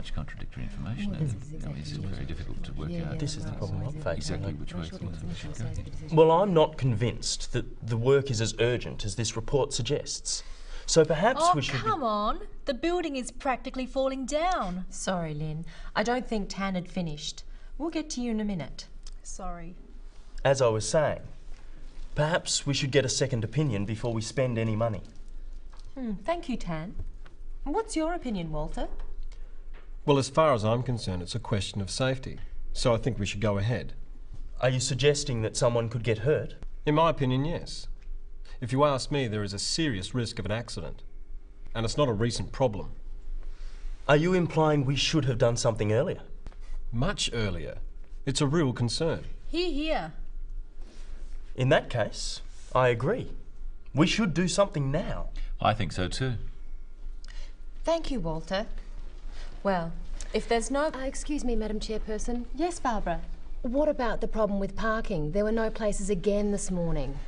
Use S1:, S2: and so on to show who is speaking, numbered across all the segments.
S1: much contradictory information, and it's very difficult to work out.
S2: This is the problem I'm facing.
S1: Exactly which way things should go.
S2: Well, I'm not convinced that the work is as urgent as this report suggests. So perhaps we should...
S3: Oh, come on. The building is practically falling down.
S4: Sorry, Lynn. I don't think Tan had finished. We'll get to you in a minute.
S3: Sorry.
S2: As I was saying, perhaps we should get a second opinion before we spend any money.
S4: Thank you, Tan. What's your opinion, Walter?
S5: Well, as far as I'm concerned, it's a question of safety. So I think we should go ahead.
S2: Are you suggesting that someone could get hurt?
S5: In my opinion, yes. If you ask me, there is a serious risk of an accident. And it's not a recent problem.
S2: Are you implying we should have done something earlier?
S5: Much earlier. It's a real concern.
S3: Hear, hear.
S2: In that case, I agree. We should do something now.
S1: I think so too.
S4: Thank you, Walter. Well, if there's no...
S6: Excuse me, Madam Chairperson.
S4: Yes, Barbara?
S6: What about the problem with parking? There were no places again this morning.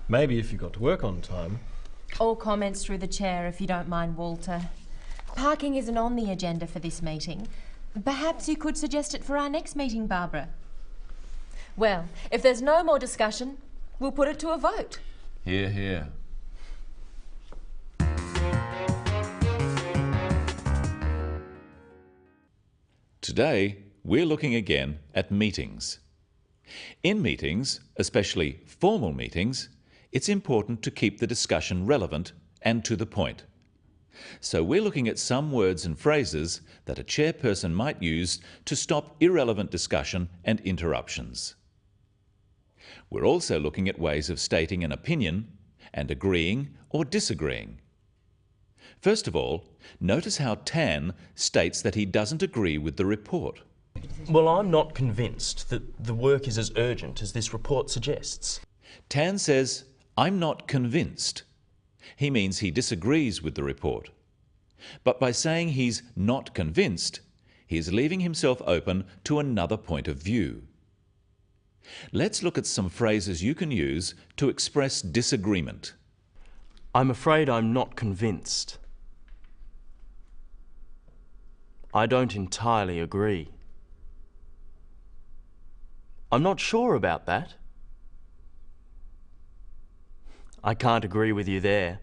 S5: Maybe if you got to work on time.
S4: All comments through the chair, if you don't mind, Walter. Parking isn't on the agenda for this meeting. Perhaps you could suggest it for our next meeting, Barbara. Well, if there's no more discussion, we'll put it to a vote.
S1: Hear, hear. Today, we're looking again at meetings. In meetings, especially formal meetings, it's important to keep the discussion relevant and to the point. So we're looking at some words and phrases that a chairperson might use to stop irrelevant discussion and interruptions. We're also looking at ways of stating an opinion and agreeing or disagreeing. First of all, notice how Tan states that he doesn't agree with the report.
S2: Well, I'm not convinced that the work is as urgent as this report suggests.
S1: Tan says, I'm not convinced. He means he disagrees with the report. But by saying he's not convinced, he is leaving himself open to another point of view. Let's look at some phrases you can use to express disagreement.
S2: I'm afraid I'm not convinced. I don't entirely agree. I'm not sure about that. I can't agree with you there.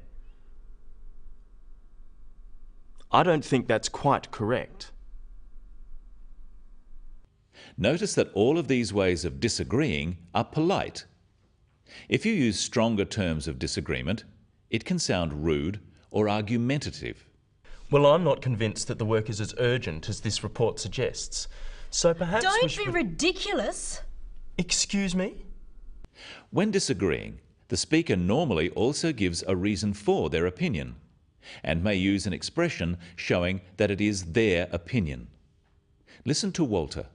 S2: I don't think that's quite correct.
S1: Notice that all of these ways of disagreeing are polite. If you use stronger terms of disagreement, it can sound rude or argumentative.
S2: Well, I'm not convinced that the work is as urgent as this report suggests. So perhaps
S3: Don't be ridiculous.
S2: Excuse me?
S1: When disagreeing, the speaker normally also gives a reason for their opinion and may use an expression showing that it is their opinion. Listen to Walter.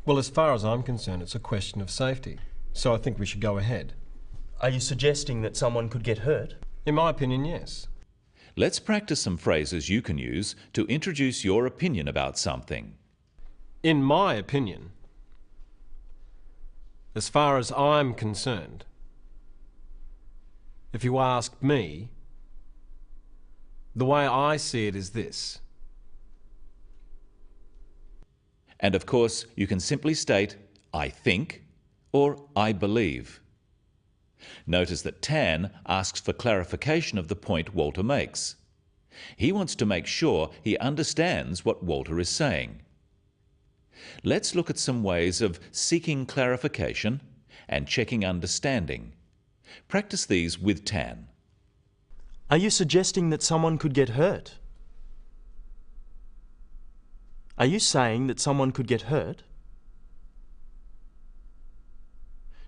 S5: Well, as far as I'm concerned, it's a question of safety. So I think we should go ahead.
S2: Are you suggesting that someone could get hurt?
S5: In my opinion, yes.
S1: Let's practice some phrases you can use to introduce your opinion about something.
S5: In my opinion, as far as I'm concerned, if you ask me, the way I see it is this.
S1: And of course, you can simply state, I think, or I believe. Notice that Tan asks for clarification of the point Walter makes. He wants to make sure he understands what Walter is saying. Let's look at some ways of seeking clarification and checking understanding. Practice these with Tan.
S2: Are you suggesting that someone could get hurt? Are you saying that someone could get hurt?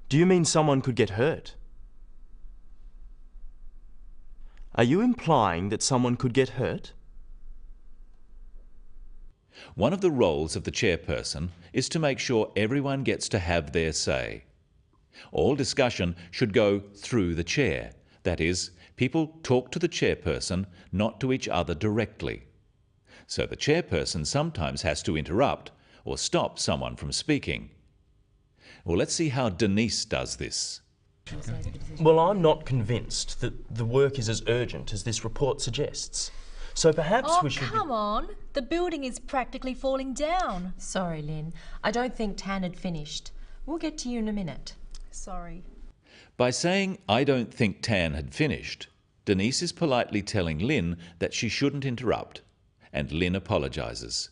S2: Do you mean someone could get hurt? Are you implying that someone could get hurt?
S1: One of the roles of the chairperson is to make sure everyone gets to have their say. All discussion should go through the chair. That is, people talk to the chairperson, not to each other directly. So the chairperson sometimes has to interrupt or stop someone from speaking. Well, let's see how Denise does this.
S2: Well, I'm not convinced that the work is as urgent as this report suggests. So perhaps
S3: Oh,
S2: we should...
S3: come on. The building is practically falling down.
S4: Sorry, Lynn. I don't think Tan had finished. We'll get to you in a minute.
S3: Sorry.
S1: By saying, "I don't think Tan had finished," Denise is politely telling Lynn that she shouldn't interrupt, and Lynn apologises.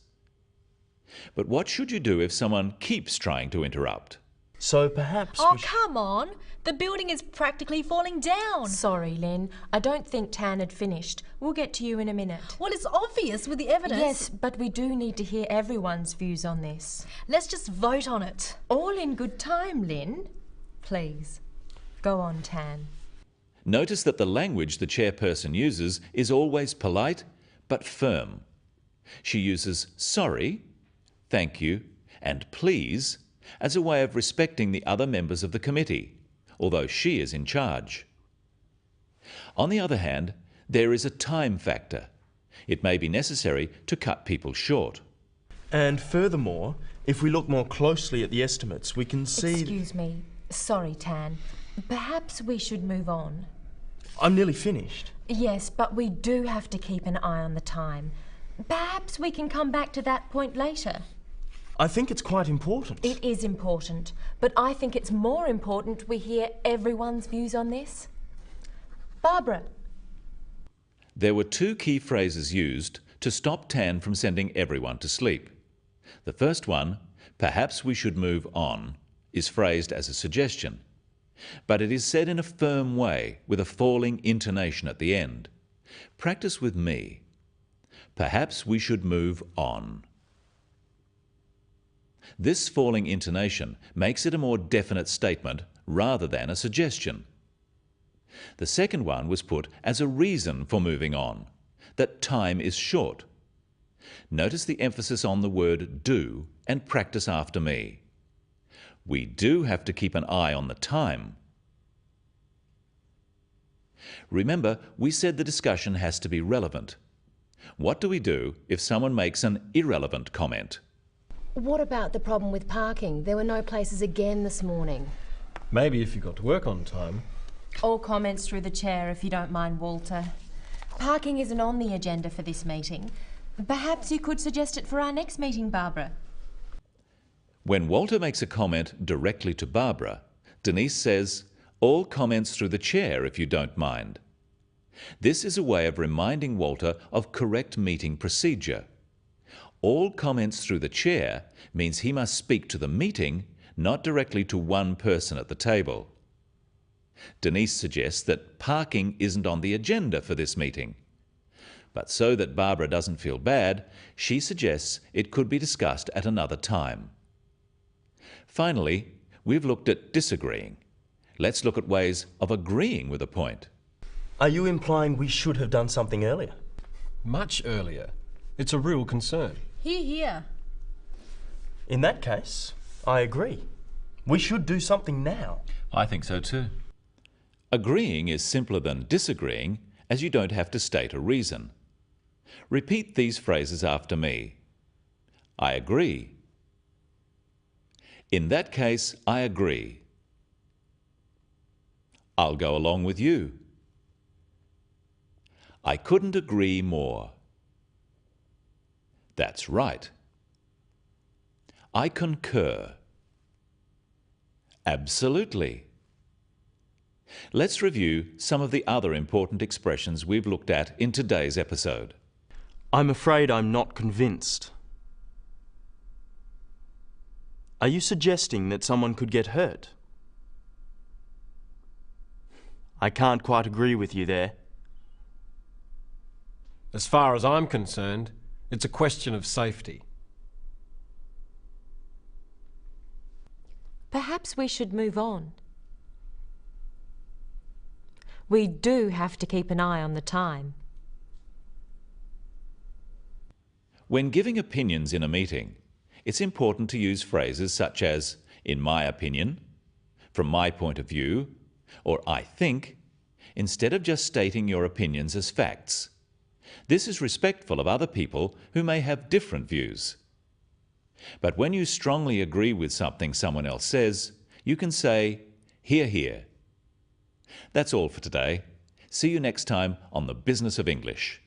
S1: But what should you do if someone keeps trying to interrupt?
S2: So perhaps
S3: Oh,
S2: we should...
S3: come on. The building is practically falling down.
S4: Sorry, Lynn. I don't think Tan had finished. We'll get to you in a minute.
S3: Well, it's obvious with the evidence.
S4: Yes, but we do need to hear everyone's views on this.
S3: Let's just vote on it.
S4: All in good time, Lynn. Please, go on, Tan.
S1: Notice that the language the chairperson uses is always polite but firm. She uses sorry, thank you, and please as a way of respecting the other members of the committee, although she is in charge. On the other hand, there is a time factor. It may be necessary to cut people short.
S2: And furthermore, if we look more closely at the estimates, we can see...
S4: Excuse me. Sorry, Tan. Perhaps we should move on.
S2: I'm nearly finished.
S4: Yes, but we do have to keep an eye on the time. Perhaps we can come back to that point later.
S2: I think it's quite important.
S4: It is important, but I think it's more important we hear everyone's views on this. Barbara.
S1: There were two key phrases used to stop Tan from sending everyone to sleep. The first one, "perhaps we should move on," is phrased as a suggestion, but it is said in a firm way with a falling intonation at the end. Practice with me. "Perhaps we should move on." This falling intonation makes it a more definite statement rather than a suggestion. The second one was put as a reason for moving on, that time is short. Notice the emphasis on the word do and practice after me. We do have to keep an eye on the time. Remember, we said the discussion has to be relevant. What do we do if someone makes an irrelevant comment?
S6: What about the problem with parking? There were no places again this morning.
S5: Maybe if you got to work on time.
S4: All comments through the chair, if you don't mind, Walter. Parking isn't on the agenda for this meeting. Perhaps you could suggest it for our next meeting, Barbara.
S1: When Walter makes a comment directly to Barbara, Denise says, "All comments through the chair, if you don't mind." This is a way of reminding Walter of correct meeting procedure. All comments through the chair means he must speak to the meeting, not directly to one person at the table. Denise suggests that parking isn't on the agenda for this meeting. But so that Barbara doesn't feel bad, she suggests it could be discussed at another time. Finally, we've looked at disagreeing. Let's look at ways of agreeing with a point.
S2: Are you implying we should have done something earlier?
S5: Much earlier. It's a real concern.
S3: Hear, hear.
S2: In that case, I agree. We should do something now.
S1: I think so too. Agreeing is simpler than disagreeing, as you don't have to state a reason. Repeat these phrases after me. I agree. In that case, I agree. I'll go along with you. I couldn't agree more. That's right. I concur. Absolutely. Let's review some of the other important expressions we've looked at in today's episode.
S2: I'm afraid I'm not convinced. Are you suggesting that someone could get hurt? I can't quite agree with you there.
S5: As far as I'm concerned, it's a question of safety.
S4: Perhaps we should move on. We do have to keep an eye on the time.
S1: When giving opinions in a meeting, it's important to use phrases such as, "in my opinion," "from my point of view," or "I think," instead of just stating your opinions as facts. This is respectful of other people who may have different views. But when you strongly agree with something someone else says, you can say, "Hear, hear." That's all for today. See you next time on The Business of English.